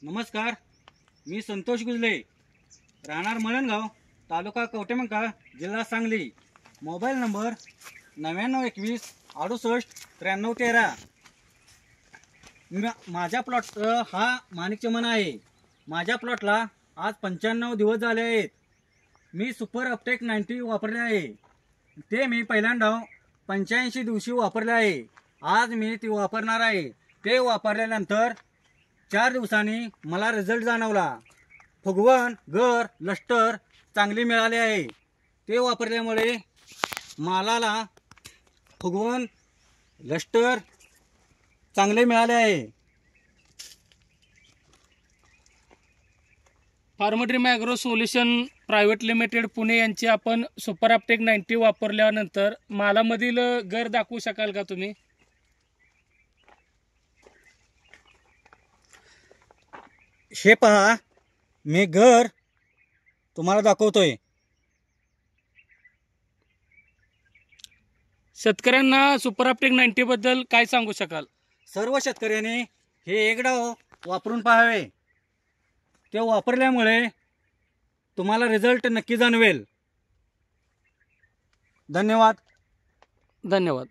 नमस्कार, मी संतोष गुजले, राहणार मळणगाव, तालुका कवटेमंका, जिल्हा सांगली. Mobile number 9921 68 9313. माझ्या प्लॉट हा माणिकचमन आहे. माझ्या प्लॉटला आज 95 दिवस झाले आहेत. मी सुपर अपटेक 90 वापरले आहे. ते मी पहिल्यांदा 85 दिवशी वापरले आहे. आज मी ती वापरणार आहे. ते वापरल्यानंतर 4 दिवसांनी मला रिझल्ट जाणवला. फुगवण, गर, लष्टर चांगली मिळाले आहे. ते वापरल्यामुळे मालाला फुगवण, लष्टर चांगले मिळाले आहे. Farmdream agro solution private limited Pune यांची आपण सुपर अपटेक 90 वापरल्यानंतर मालामधील गर दाखवू शकाल का तुम्ही? हे पहा, मी घर तुम्हाला दाखवतोय. शेतकऱ्यांना सुपर अपटेक 90 बद्दल काय सांगू शकाल? सर्व शेतकऱ्यांनी हे एकदा वापरून पाहावे. ते वापरल्यामुळे तुम्हाला रिझल्ट नक्की जाणवेल. धन्यवाद. धन्यवाद.